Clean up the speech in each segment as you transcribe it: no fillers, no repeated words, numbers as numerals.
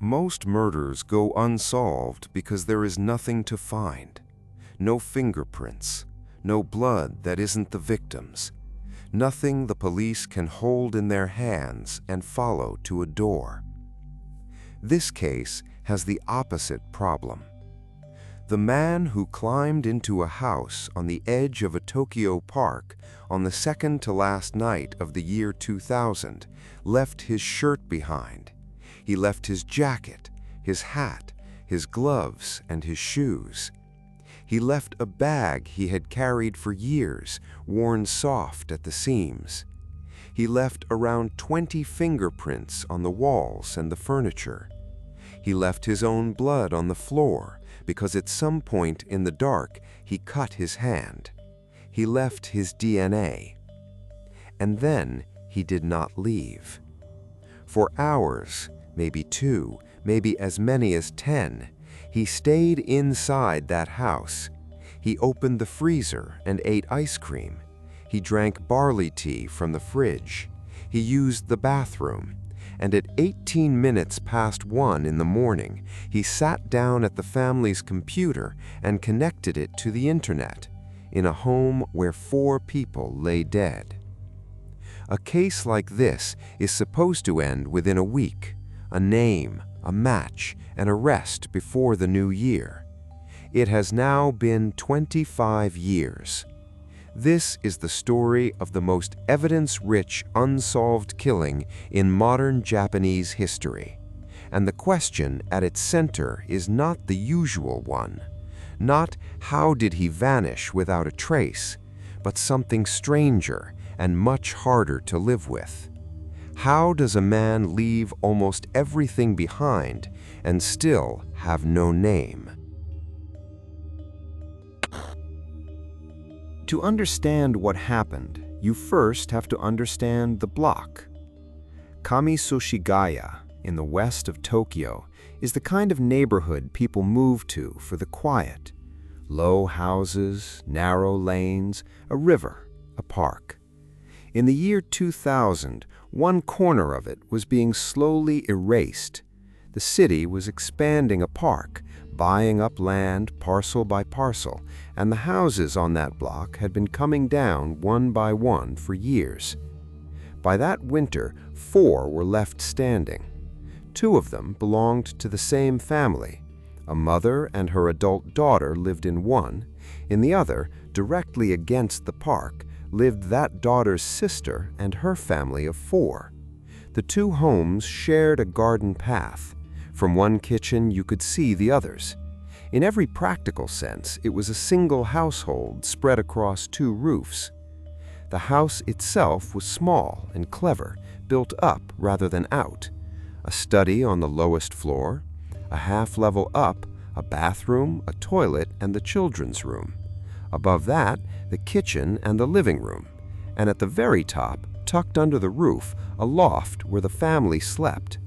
Most murders go unsolved because there is nothing to find. No fingerprints, no blood that isn't the victim's, nothing the police can hold in their hands and follow to a door. This case has the opposite problem. The man who climbed into a house on the edge of a Tokyo park on the second to last night of the year 2000 left his shirt behind. He left his jacket, his hat, his gloves, and his shoes. He left a bag he had carried for years, worn soft at the seams. He left around 20 fingerprints on the walls and the furniture. He left his own blood on the floor because at some point in the dark he cut his hand. He left his DNA. And then he did not leave. For hours, maybe 2, maybe as many as 10, he stayed inside that house. He opened the freezer and ate ice cream. He drank barley tea from the fridge. He used the bathroom. And at 18 minutes past 1 in the morning, he sat down at the family's computer and connected it to the internet, in a home where 4 people lay dead. A case like this is supposed to end within a week, a name, a match, an arrest before the new year. It has now been 25 years. This is the story of the most evidence-rich unsolved killing in modern Japanese history. And the question at its center is not the usual one. Not how did he vanish without a trace, but something stranger and much harder to live with. How does a man leave almost everything behind and still have no name? To understand what happened, you first have to understand the block. Setagaya, in the west of Tokyo, is the kind of neighborhood people move to for the quiet. Low houses, narrow lanes, a river, a park. In the year 2000, one corner of it was being slowly erased. The city was expanding a park, buying up land parcel by parcel, and the houses on that block had been coming down one by one for years. By that winter, 4 were left standing. 2 of them belonged to the same family. A mother and her adult daughter lived in one. In the other, directly against the park, lived that daughter's sister and her family of 4. The 2 homes shared a garden path. From one kitchen you could see the others. In every practical sense, it was a single household spread across 2 roofs. The house itself was small and clever, built up rather than out. A study on the lowest floor, a half-level up, a bathroom, a toilet, and the children's room. Above that, the kitchen and the living room. And at the very top, tucked under the roof, a loft where the family slept.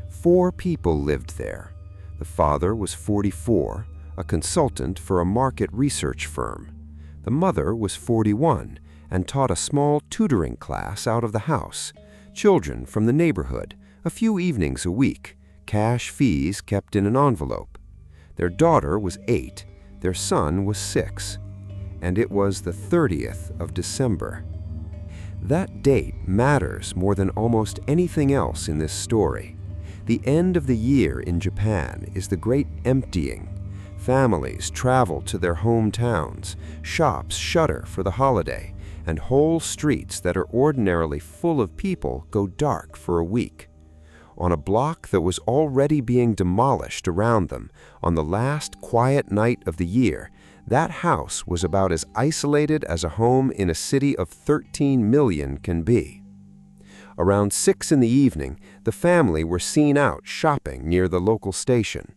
4 people lived there. The father was 44, a consultant for a market research firm. The mother was 41 and taught a small tutoring class out of the house. Children from the neighborhood, a few evenings a week, cash fees kept in an envelope. Their daughter was 8, their son was 6, and it was the 30th of December. That date matters more than almost anything else in this story. The end of the year in Japan is the great emptying. Families travel to their hometowns, shops shutter for the holiday, and whole streets that are ordinarily full of people go dark for a week. On a block that was already being demolished around them, on the last quiet night of the year, that house was about as isolated as a home in a city of 13 million can be. Around 6 in the evening, the family were seen out shopping near the local station.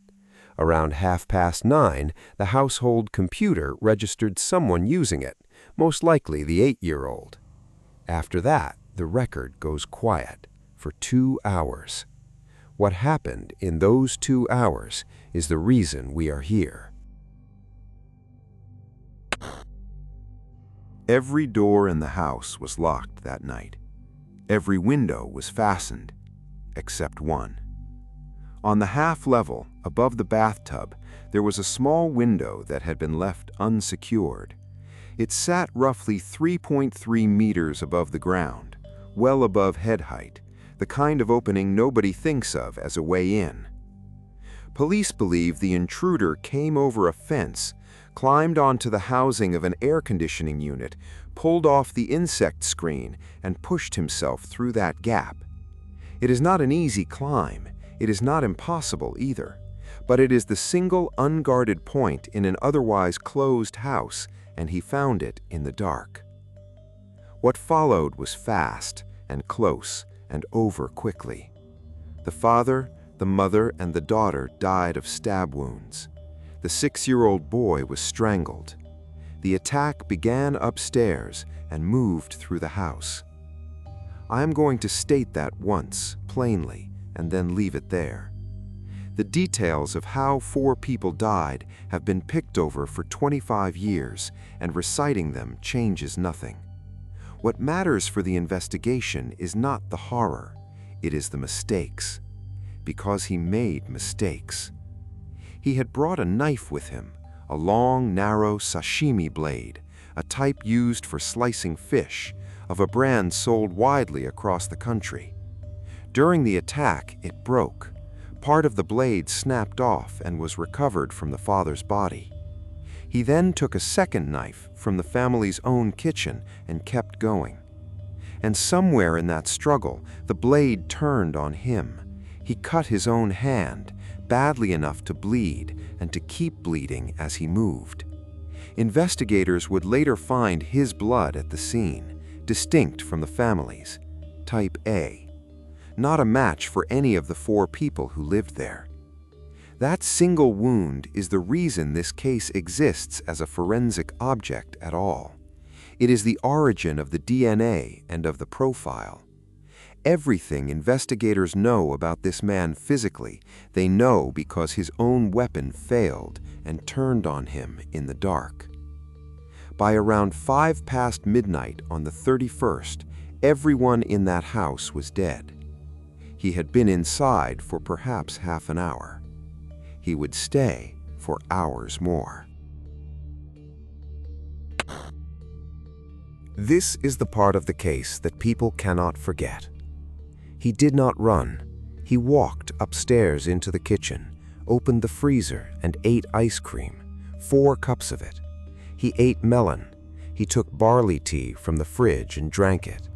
Around 9:30, the household computer registered someone using it, most likely the 8-year-old. After that, the record goes quiet for 2 hours. What happened in those 2 hours is the reason we are here. Every door in the house was locked that night. Every window was fastened, except one. On the half level, above the bathtub, there was a small window that had been left unsecured. It sat roughly 3.3 meters above the ground, well above head height, the kind of opening nobody thinks of as a way in. Police believe the intruder came over a fence, climbed onto the housing of an air conditioning unit, pulled off the insect screen, and pushed himself through that gap. It is not an easy climb. It is not impossible either, but it is the single unguarded point in an otherwise closed house, and he found it in the dark. What followed was fast and close and over quickly. The father, the mother, and the daughter died of stab wounds. The 6-year-old boy was strangled. The attack began upstairs and moved through the house. I am going to state that once, plainly, and then leave it there. The details of how 4 people died have been picked over for 25 years, and reciting them changes nothing. What matters for the investigation is not the horror, it is the mistakes. Because he made mistakes. He had brought a knife with him, a long, narrow sashimi blade, a type used for slicing fish, of a brand sold widely across the country. During the attack, it broke. Part of the blade snapped off and was recovered from the father's body. He then took a second knife from the family's own kitchen and kept going. And somewhere in that struggle, the blade turned on him. He cut his own hand, badly enough to bleed and to keep bleeding as he moved. Investigators would later find his blood at the scene, distinct from the family's, type A. Not a match for any of the 4 people who lived there. That single wound is the reason this case exists as a forensic object at all. It is the origin of the DNA and of the profile. Everything investigators know about this man physically, they know because his own weapon failed and turned on him in the dark. By around 5 past midnight on the 31st, everyone in that house was dead. He had been inside for perhaps half an hour. He would stay for hours more. This is the part of the case that people cannot forget. He did not run. He walked upstairs into the kitchen, opened the freezer, and ate ice cream, 4 cups of it. He ate melon. He took barley tea from the fridge and drank it.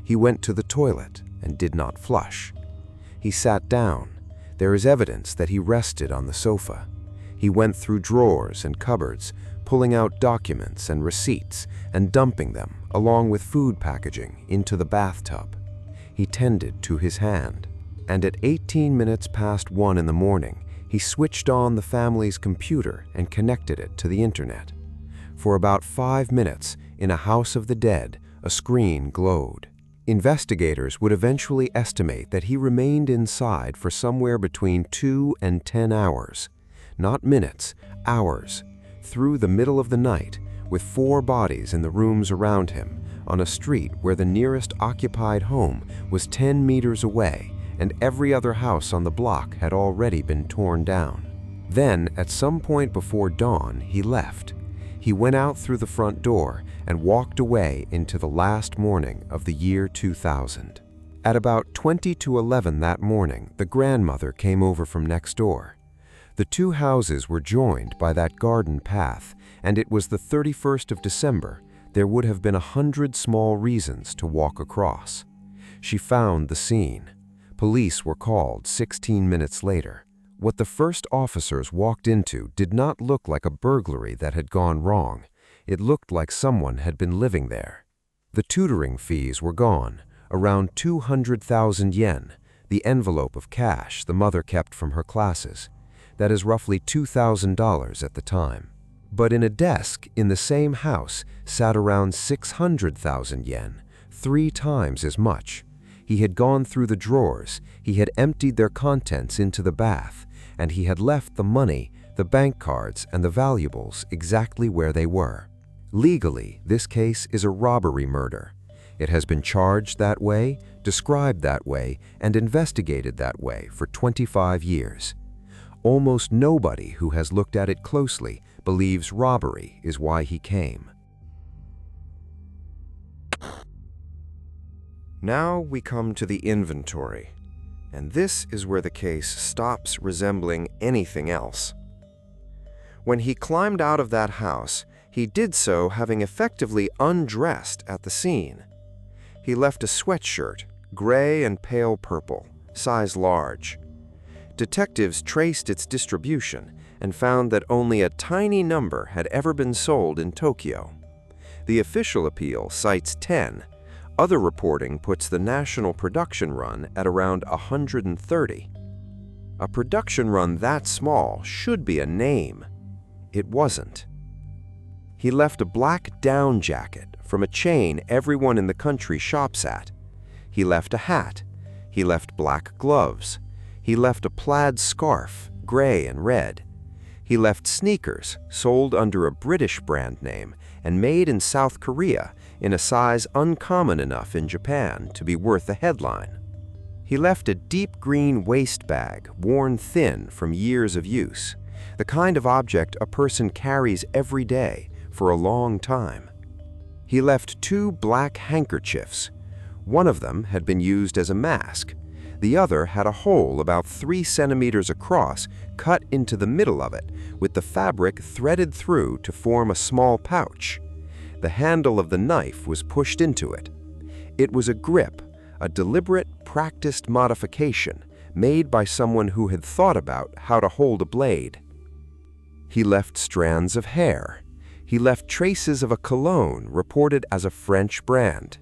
He went to the toilet and did not flush. He sat down. There is evidence that he rested on the sofa. He went through drawers and cupboards, pulling out documents and receipts and dumping them, along with food packaging, into the bathtub. He tended to his hand, and at 18 minutes past 1 in the morning, he switched on the family's computer and connected it to the internet. For about 5 minutes, in a house of the dead, a screen glowed. Investigators would eventually estimate that he remained inside for somewhere between 2 and 10 hours. Not minutes, hours, through the middle of the night, with 4 bodies in the rooms around him, on a street where the nearest occupied home was 10 meters away, and every other house on the block had already been torn down. Then, at some point before dawn, he left. He went out through the front door and walked away into the last morning of the year 2000. At about 20 to 11 that morning, the grandmother came over from next door. The 2 houses were joined by that garden path, and it was the 31st of December. There would have been 100 small reasons to walk across. She found the scene. Police were called 16 minutes later. What the first officers walked into did not look like a burglary that had gone wrong. It looked like someone had been living there. The tutoring fees were gone, around 200,000 yen, the envelope of cash the mother kept from her classes. That is roughly $2,000 at the time. But in a desk in the same house sat around 600,000 yen, 3 times as much. He had gone through the drawers, he had emptied their contents into the bath, and he had left the money, the bank cards, and the valuables exactly where they were. Legally, this case is a robbery murder. It has been charged that way, described that way, and investigated that way for 25 years. Almost nobody who has looked at it closely believes robbery is why he came. Now we come to the inventory, and this is where the case stops resembling anything else. When he climbed out of that house, he did so having effectively undressed at the scene. He left a sweatshirt, gray and pale purple, size large. Detectives traced its distribution and found that only a tiny number had ever been sold in Tokyo. The official appeal cites 10. Other reporting puts the national production run at around 130. A production run that small should be a name. It wasn't. He left a black down jacket from a chain everyone in the country shops at. He left a hat. He left black gloves. He left a plaid scarf, gray and red. He left sneakers sold under a British brand name and made in South Korea in a size uncommon enough in Japan to be worth a headline. He left a deep green waist bag worn thin from years of use, the kind of object a person carries every day for a long time. He left 2 black handkerchiefs. One of them had been used as a mask. The other had a hole about 3 centimeters across cut into the middle of it, with the fabric threaded through to form a small pouch. The handle of the knife was pushed into it. It was a grip, a deliberate, practiced modification made by someone who had thought about how to hold a blade. He left strands of hair. He left traces of a cologne reported as a French brand.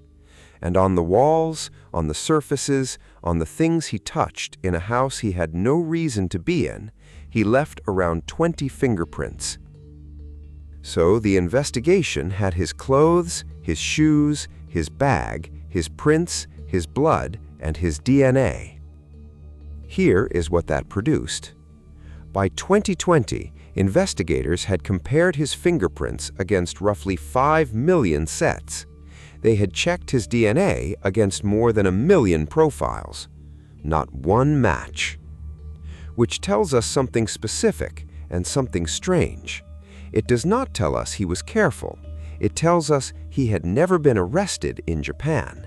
And on the walls, on the surfaces, on the things he touched in a house he had no reason to be in, he left around 20 fingerprints. So the investigation had his clothes, his shoes, his bag, his prints, his blood, and his DNA. Here is what that produced. By 2020, investigators had compared his fingerprints against roughly 5 million sets. They had checked his DNA against more than 1 million profiles. Not one match. Which tells us something specific and something strange. It does not tell us he was careful. It tells us he had never been arrested in Japan.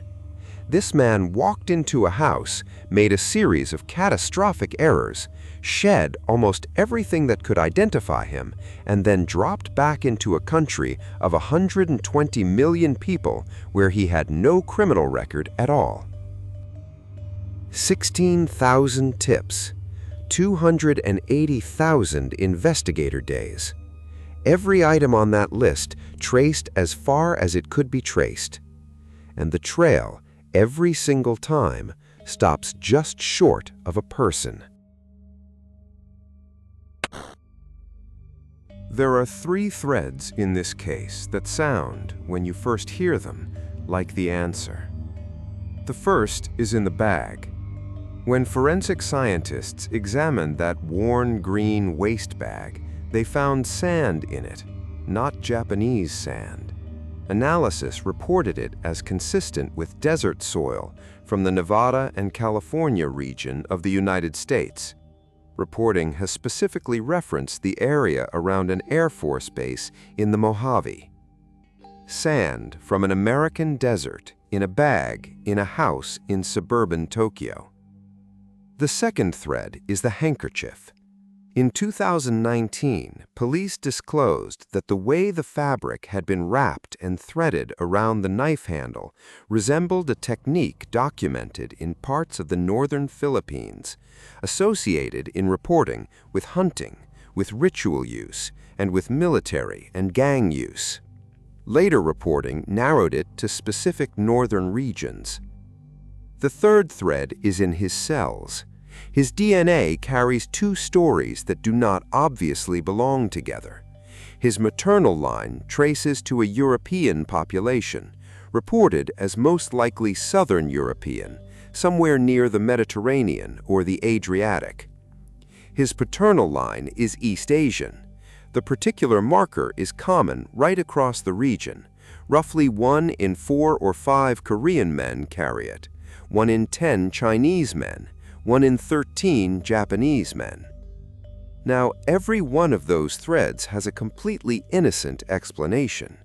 This man walked into a house, made a series of catastrophic errors, shed almost everything that could identify him, and then dropped back into a country of 120 million people where he had no criminal record at all. 16,000 tips, 280,000 investigator days. Every item on that list traced as far as it could be traced. And the trail, every single time, stops just short of a person. There are 3 threads in this case that sound, when you first hear them, like the answer. The first is in the bag. When forensic scientists examined that worn green waste bag, they found sand in it, not Japanese sand. Analysis reported it as consistent with desert soil from the Nevada and California region of the United States. Reporting has specifically referenced the area around an Air Force base in the Mojave. Sand from an American desert in a bag in a house in suburban Tokyo. The second thread is the handkerchief. In 2019, police disclosed that the way the fabric had been wrapped and threaded around the knife handle resembled a technique documented in parts of the northern Philippines, associated in reporting with hunting, with ritual use, and with military and gang use. Later reporting narrowed it to specific northern regions. The third thread is in his cells. His DNA carries 2 stories that do not obviously belong together. His maternal line traces to a European population, reported as most likely Southern European, somewhere near the Mediterranean or the Adriatic. His paternal line is East Asian. The particular marker is common right across the region, Roughly 1 in 4 or 5 Korean men carry it, 1 in 10 Chinese men, 1 in 13 Japanese men. Now, every one of those threads has a completely innocent explanation.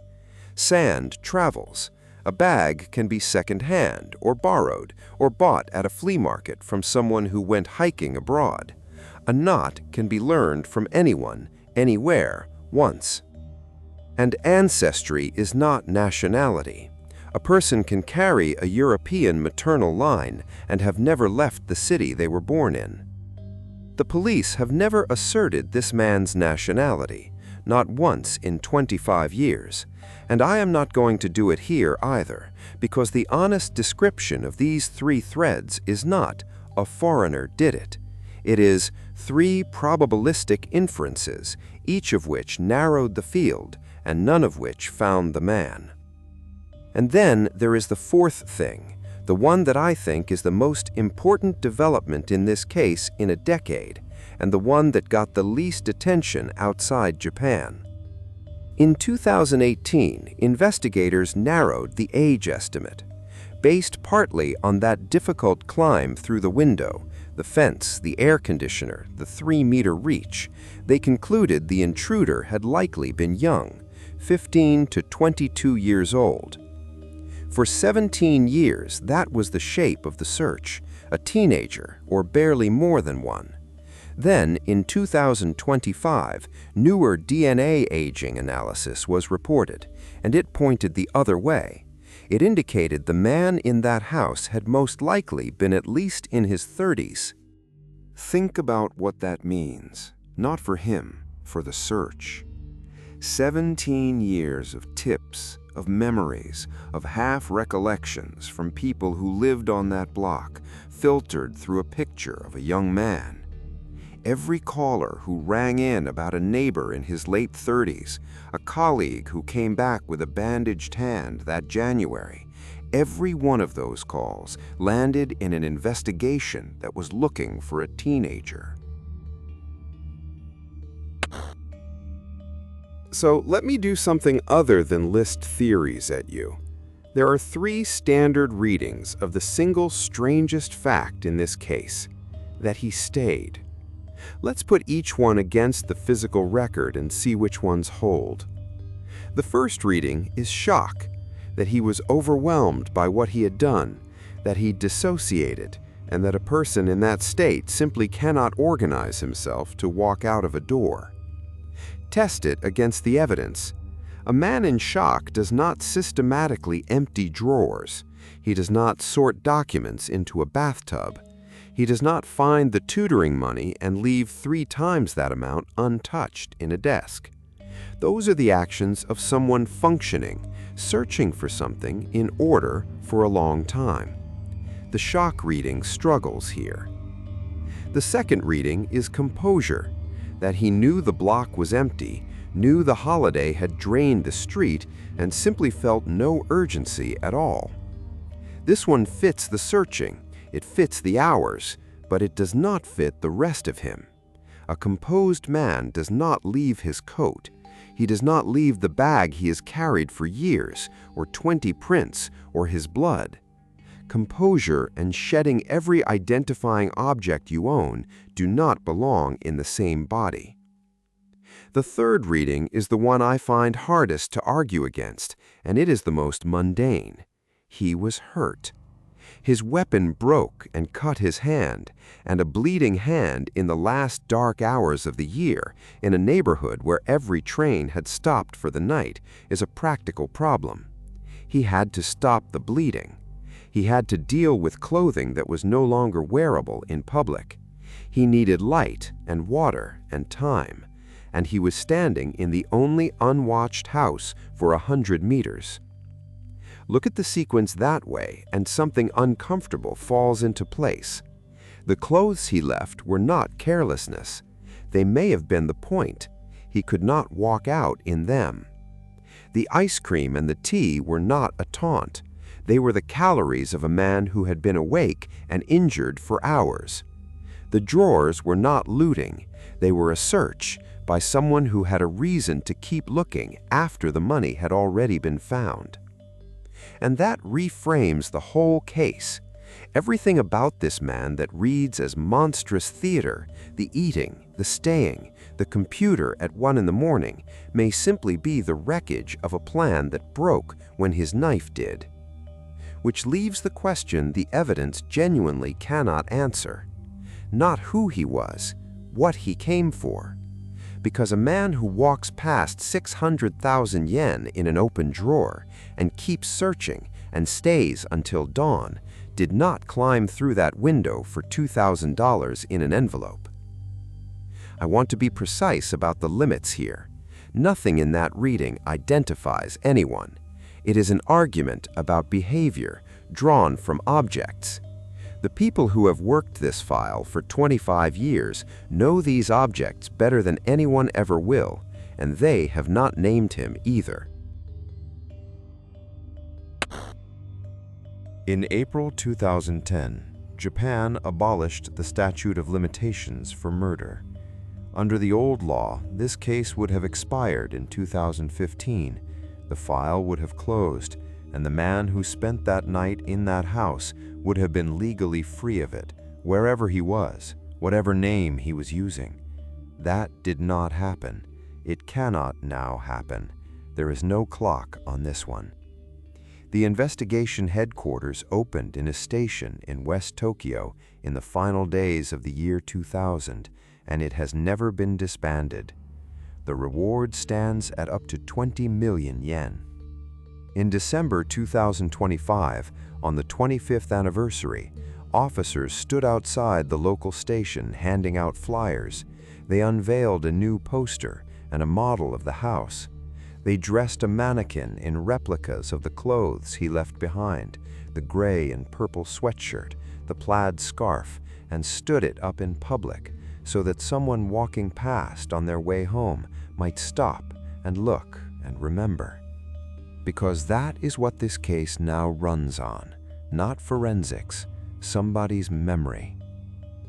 Sand travels. A bag can be second-hand or borrowed or bought at a flea market from someone who went hiking abroad. A knot can be learned from anyone, anywhere, once. And ancestry is not nationality. A person can carry a European maternal line and have never left the city they were born in. The police have never asserted this man's nationality, not once in 25 years, and I am not going to do it here either, because the honest description of these 3 threads is not, "a foreigner did it." It is 3 probabilistic inferences, each of which narrowed the field, and none of which found the man. And then there is the 4th thing, the one that I think is the most important development in this case in a decade, and the one that got the least attention outside Japan. In 2018, investigators narrowed the age estimate. Based partly on that difficult climb through the window, the fence, the air conditioner, the 3-meter reach, they concluded the intruder had likely been young, 15 to 22 years old. For 17 years, that was the shape of the search, a teenager or barely more than one. Then, in 2025, newer DNA aging analysis was reported, and it pointed the other way. It indicated the man in that house had most likely been at least in his 30s. Think about what that means, not for him, for the search. 17 years of tips, of memories, of half-recollections from people who lived on that block, filtered through a picture of a young man. Every caller who rang in about a neighbor in his late 30s, a colleague who came back with a bandaged hand that January, every one of those calls landed in an investigation that was looking for a teenager. So let me do something other than list theories at you. There are 3 standard readings of the single strangest fact in this case, that he stayed. Let's put each one against the physical record and see which ones hold. The first reading is shock, that he was overwhelmed by what he had done, that he dissociated, and that a person in that state simply cannot organize himself to walk out of a door. Test it against the evidence. A man in shock does not systematically empty drawers. He does not sort documents into a bathtub. He does not find the tutoring money and leave 3 times that amount untouched in a desk. Those are the actions of someone functioning, searching for something in order for a long time. The shock reading struggles here. The second reading is composure, that he knew the block was empty, knew the holiday had drained the street, and simply felt no urgency at all. This one fits the searching, it fits the hours, but it does not fit the rest of him. A composed man does not leave his coat. He does not leave the bag he has carried for years, or 20 prints, or his blood. Composure and shedding every identifying object you own do not belong in the same body. The third reading is the one I find hardest to argue against, and it is the most mundane. He was hurt. His weapon broke and cut his hand, and a bleeding hand in the last dark hours of the year, in a neighborhood where every train had stopped for the night, is a practical problem. He had to stop the bleeding. He had to deal with clothing that was no longer wearable in public. He needed light and water and time, and he was standing in the only unwatched house for 100 meters. Look at the sequence that way, and something uncomfortable falls into place. The clothes he left were not carelessness. They may have been the point. He could not walk out in them. The ice cream and the tea were not a taunt. They were the calories of a man who had been awake and injured for hours. The drawers were not looting, they were a search by someone who had a reason to keep looking after the money had already been found. And that reframes the whole case. Everything about this man that reads as monstrous theater, the eating, the staying, the computer at 1 in the morning, may simply be the wreckage of a plan that broke when his knife did. Which leaves the question the evidence genuinely cannot answer. Not who he was, what he came for. Because a man who walks past 600,000 yen in an open drawer and keeps searching and stays until dawn did not climb through that window for $2,000 in an envelope. I want to be precise about the limits here. Nothing in that reading identifies anyone. It is an argument about behavior drawn from objects. The people who have worked this file for 25 years know these objects better than anyone ever will, and they have not named him either. In April 2010, Japan abolished the statute of limitations for murder. Under the old law, this case would have expired in 2015. The file would have closed, and the man who spent that night in that house would have been legally free of it, wherever he was, whatever name he was using. That did not happen. It cannot now happen. There is no clock on this one. The investigation headquarters opened in a station in West Tokyo in the final days of the year 2000, and it has never been disbanded. The reward stands at up to 20 million yen. In December 2025, on the 25th anniversary, officers stood outside the local station handing out flyers. They unveiled a new poster and a model of the house. They dressed a mannequin in replicas of the clothes he left behind, the gray and purple sweatshirt, the plaid scarf, and stood it up in public so that someone walking past on their way home might stop and look and remember. Because that is what this case now runs on, not forensics, somebody's memory.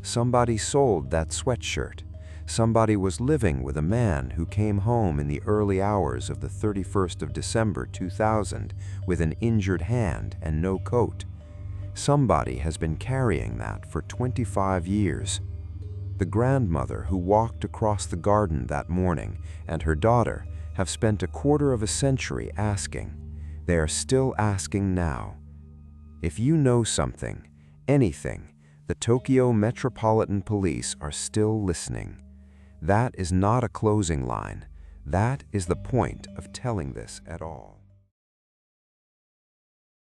Somebody sold that sweatshirt. Somebody was living with a man who came home in the early hours of the 31st of December 2000 with an injured hand and no coat. Somebody has been carrying that for 25 years. The grandmother who walked across the garden that morning and her daughter have spent a quarter of a century asking. They are still asking now. If you know something, anything, the Tokyo Metropolitan Police are still listening. That is not a closing line. That is the point of telling this at all.